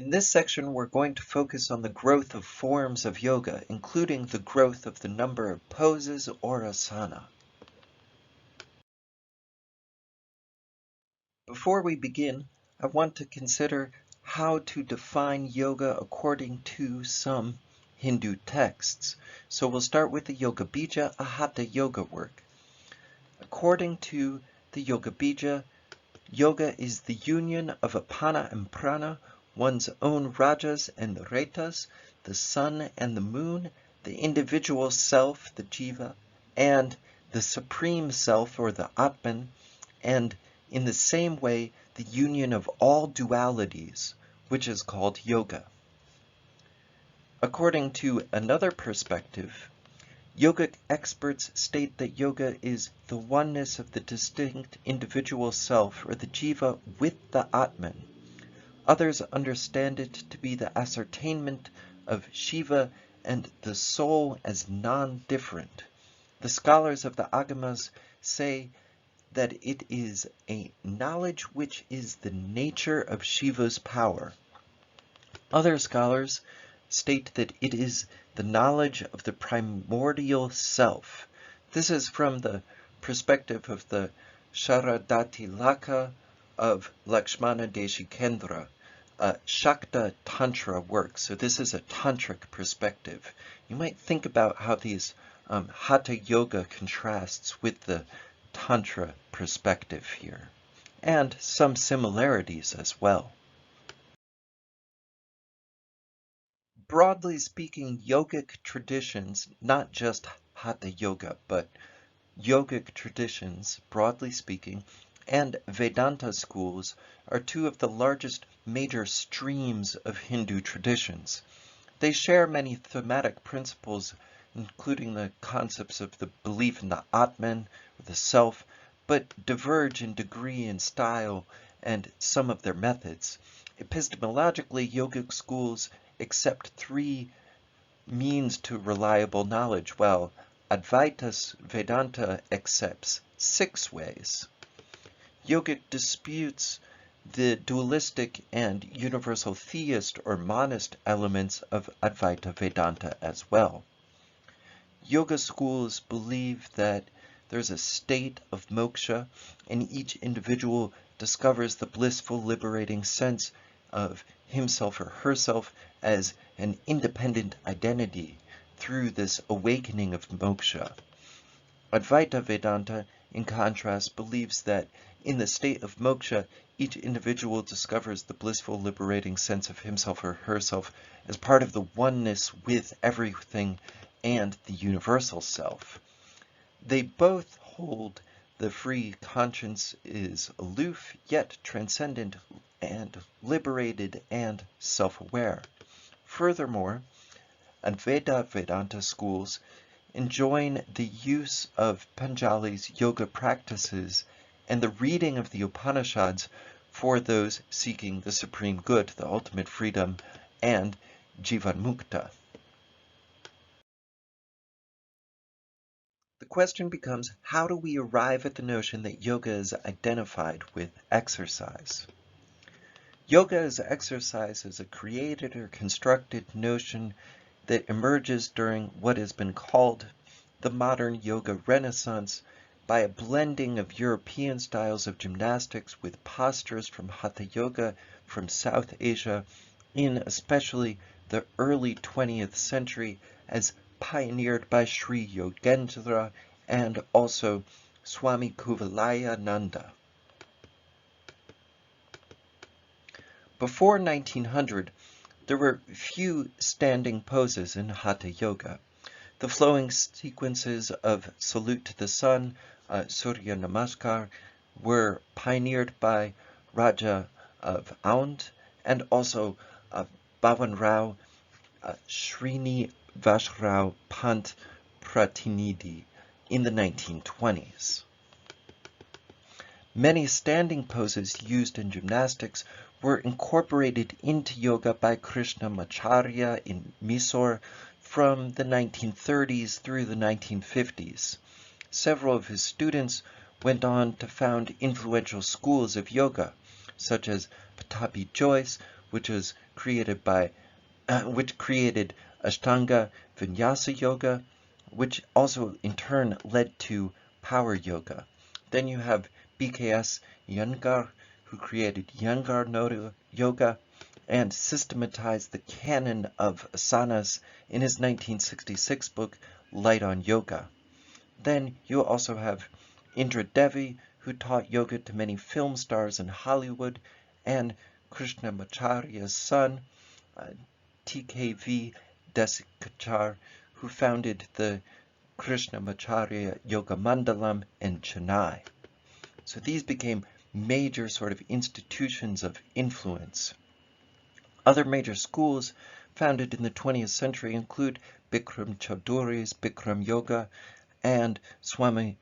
In this section, we're going to focus on the growth of forms of yoga, including the growth of the number of poses or asana. Before we begin, I want to consider how to define yoga according to some Hindu texts. So we'll start with the Yoga Bija, a Hatha yoga work. According to the Yoga Bija, yoga is the union of apana and prana, one's own rajas and retas, the sun and the moon, the individual self, the jiva, and the supreme self or the atman, and in the same way the union of all dualities, which is called yoga. According to another perspective, yogic experts state that yoga is the oneness of the distinct individual self or the jiva with the Atman. Others understand it to be the ascertainment of Shiva and the soul as non-different. The scholars of the Agamas say that it is a knowledge which is the nature of Shiva's power. Other scholars state that it is the knowledge of the primordial self. This is from the perspective of the Sharadati Laka of Lakshmana Deshikendra, a Shakta Tantra work. So this is a tantric perspective. You might think about how these Hatha Yoga contrasts with the Tantra perspective here, and some similarities as well. Broadly speaking, yogic traditions, not just Hatha Yoga, but yogic traditions, broadly speaking, and Vedanta schools are two of the largest major streams of Hindu traditions. They share many thematic principles, including the concepts of the belief in the Atman, or the self, but diverge in degree and style and some of their methods. Epistemologically, yogic schools accept three means to reliable knowledge, while Advaita Vedanta accepts 6 ways. Yogic disputes the dualistic and universal theist or monist elements of Advaita Vedanta as well. Yoga schools believe that there's a state of moksha, and each individual discovers the blissful, liberating sense of himself or herself as an independent identity through this awakening of moksha. Advaita Vedanta, in contrast, believes that in the state of moksha, each individual discovers the blissful, liberating sense of himself or herself as part of the oneness with everything and the universal self. They both hold the free conscience is aloof, yet transcendent and liberated and self-aware. Furthermore, Advaita Vedanta schools enjoin the use of Patanjali's yoga practices and the reading of the Upanishads for those seeking the supreme good, the ultimate freedom, and Jivanmukta. The question becomes, how do we arrive at the notion that yoga is identified with exercise? Yoga as exercise is a created or constructed notion that emerges during what has been called the modern yoga renaissance by a blending of European styles of gymnastics with postures from Hatha Yoga from South Asia in especially the early 20th century as pioneered by Sri Yogendra and also Swami Kuvalayananda. Before 1900, there were few standing poses in Hatha Yoga. The flowing sequences of Salute to the Sun, Surya Namaskar, were pioneered by Raja of Aund and also Bhavan Rao Srinivasrao Pant Pratinidhi in the 1920s. Many standing poses used in gymnastics were incorporated into yoga by Krishnamacharya in Mysore from the 1930s through the 1950s. Several of his students went on to found influential schools of yoga, such as Pattabhi Jois, which was created by which created Ashtanga Vinyasa Yoga, which also in turn led to Power Yoga. Then you have BKS Iyengar, who created Iyengar Yoga and systematized the canon of asanas in his 1966 book, Light on Yoga. Then you also have Indra Devi, who taught yoga to many film stars in Hollywood, and Krishnamacharya's son, TKV Desikachar, who founded the Krishnamacharya Yoga Mandalam in Chennai. So these became major sort of institutions of influence. Other major schools founded in the 20th century include Bikram Chaudhuri's Bikram Yoga and Swami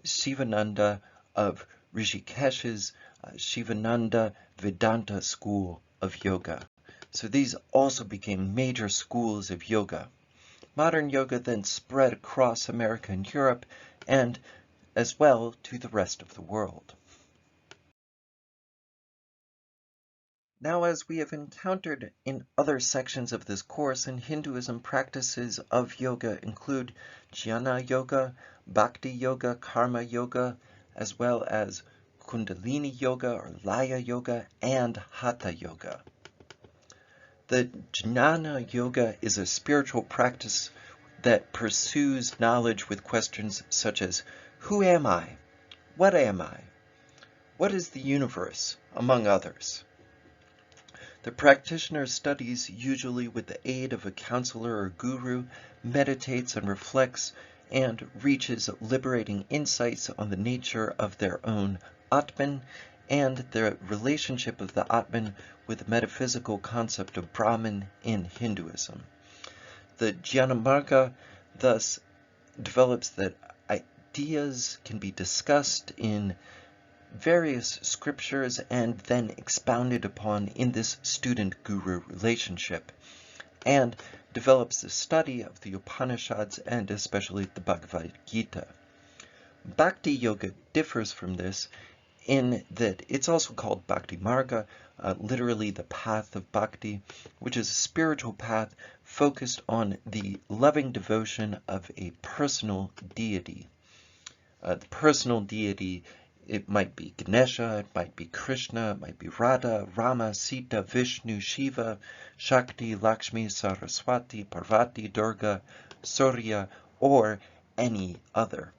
Shivananda of Rishikesh's Shivananda Vedanta School of Yoga. So these also became major schools of yoga. Modern yoga then spread across America and Europe and as well to the rest of the world. Now, as we have encountered in other sections of this course, in Hinduism, practices of yoga include jnana yoga, bhakti yoga, karma yoga, as well as kundalini yoga or laya yoga, and hatha yoga. The jnana yoga is a spiritual practice that pursues knowledge with questions such as, who am I? What am I? What is the universe? Among others. The practitioner studies, usually with the aid of a counselor or guru, meditates and reflects, and reaches liberating insights on the nature of their own Atman and the relationship of the Atman with the metaphysical concept of Brahman in Hinduism. The Jnanamarga thus develops that ideas can be discussed in various scriptures and then expounded upon in this student-guru relationship, and develops the study of the Upanishads and especially the Bhagavad Gita. Bhakti Yoga differs from this in that it's also called Bhakti Marga, literally the path of Bhakti, which is a spiritual path focused on the loving devotion of a personal deity. The personal deity, it might be Ganesha, it might be Krishna, it might be Radha, Rama, Sita, Vishnu, Shiva, Shakti, Lakshmi, Saraswati, Parvati, Durga, Surya, or any other.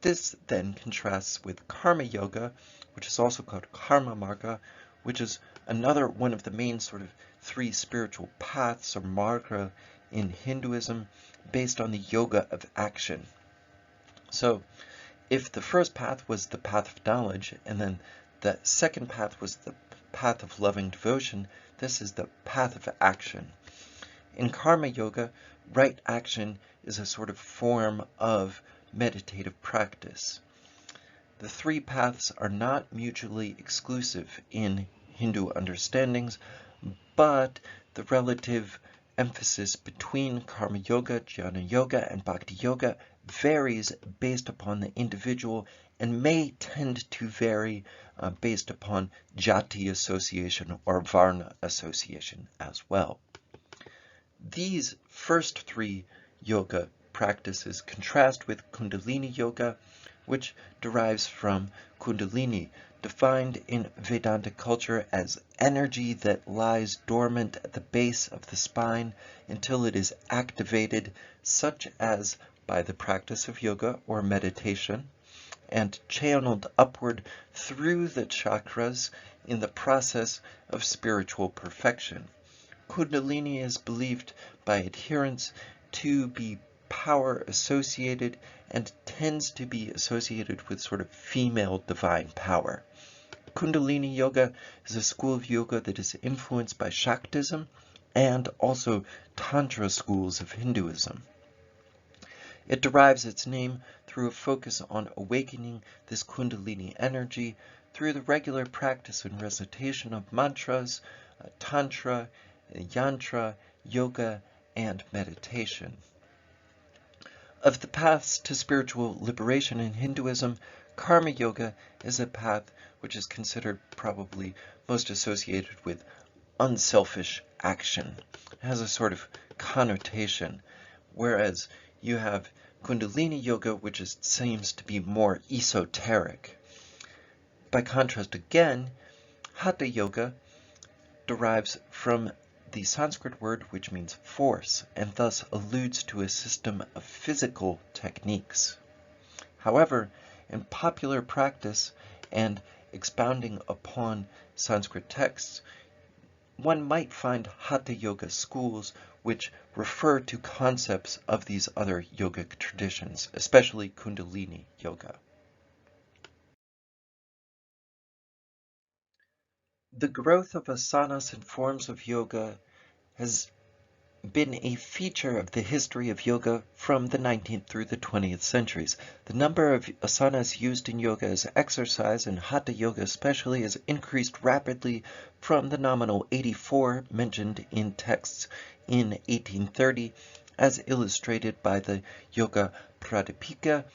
This then contrasts with Karma Yoga, which is also called Karma Marga, which is another one of the main sort of three spiritual paths or marga in Hinduism based on the yoga of action. So if the first path was the path of knowledge, and then the second path was the path of loving devotion, this is the path of action. In Karma Yoga, right action is a sort of form of meditative practice. The three paths are not mutually exclusive in Hindu understandings, but the relative emphasis between Karma Yoga, Jnana Yoga, and Bhakti Yoga varies based upon the individual and may tend to vary based upon jati association or varna association as well. These first three yoga practices contrast with Kundalini Yoga, which derives from Kundalini, defined in Vedanta culture as energy that lies dormant at the base of the spine until it is activated, such as by the practice of yoga or meditation, and channeled upward through the chakras in the process of spiritual perfection. Kundalini is believed by adherents to be power associated and tends to be associated with sort of female divine power. Kundalini Yoga is a school of yoga that is influenced by Shaktism and also Tantra schools of Hinduism. It derives its name through a focus on awakening this Kundalini energy through the regular practice and recitation of mantras, tantra, yantra, yoga, and meditation. Of the paths to spiritual liberation in Hinduism, Karma Yoga is a path which is considered probably most associated with unselfish action. It has a sort of connotation, whereas you have Kundalini Yoga, which seems to be more esoteric. By contrast, again, Hatha Yoga derives from the Sanskrit word which means force, and thus alludes to a system of physical techniques. However, in popular practice and expounding upon Sanskrit texts, one might find Hatha Yoga schools which refer to concepts of these other yogic traditions, especially Kundalini Yoga. The growth of asanas and forms of yoga has been a feature of the history of yoga from the 19th through the 20th centuries. The number of asanas used in yoga as exercise, and Hatha Yoga especially, has increased rapidly from the nominal 84 mentioned in texts in 1830, as illustrated by the Yoga Pradipika,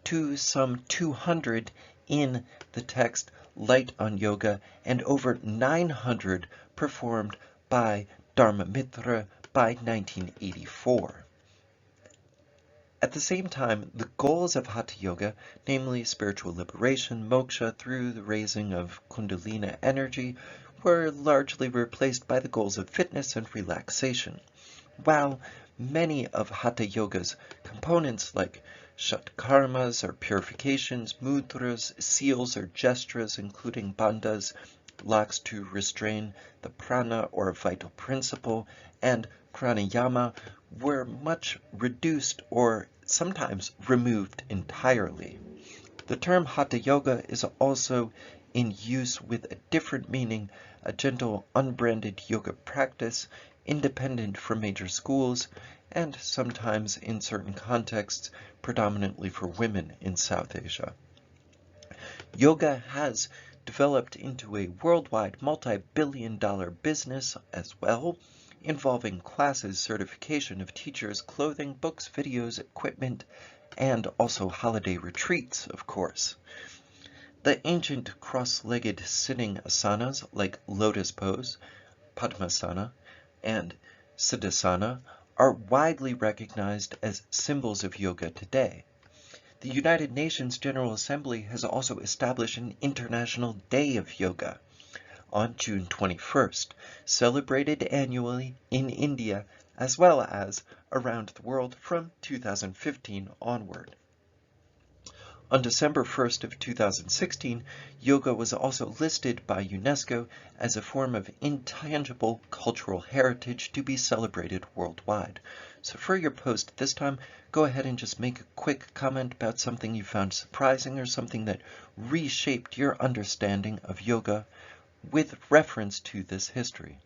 to some 200 in the text Light on Yoga, and over 900 performed by Dharmamitra by 1984. At the same time, the goals of Hatha Yoga, namely spiritual liberation, moksha, through the raising of Kundalini energy, were largely replaced by the goals of fitness and relaxation. While many of Hatha Yoga's components, like shatkarmas or purifications, mudras, seals or gestures, including bandhas, locks to restrain the prana or vital principle, and pranayama, were much reduced or sometimes removed entirely. The term Hatha Yoga is also in use with a different meaning, a gentle, unbranded yoga practice, independent from major schools, and sometimes in certain contexts, predominantly for women in South Asia. Yoga has developed into a worldwide multi-billion-dollar business as well, involving classes, certification of teachers, clothing, books, videos, equipment, and also holiday retreats, of course. The ancient cross-legged sitting asanas like lotus pose, padmasana, and siddhasana are widely recognized as symbols of yoga today. The United Nations General Assembly has also established an International Day of Yoga on June 21st, celebrated annually in India as well as around the world from 2015 onward. On December 1st of 2016, yoga was also listed by UNESCO as a form of intangible cultural heritage to be celebrated worldwide. So for your post this time, go ahead and just make a quick comment about something you found surprising or something that reshaped your understanding of yoga with reference to this history.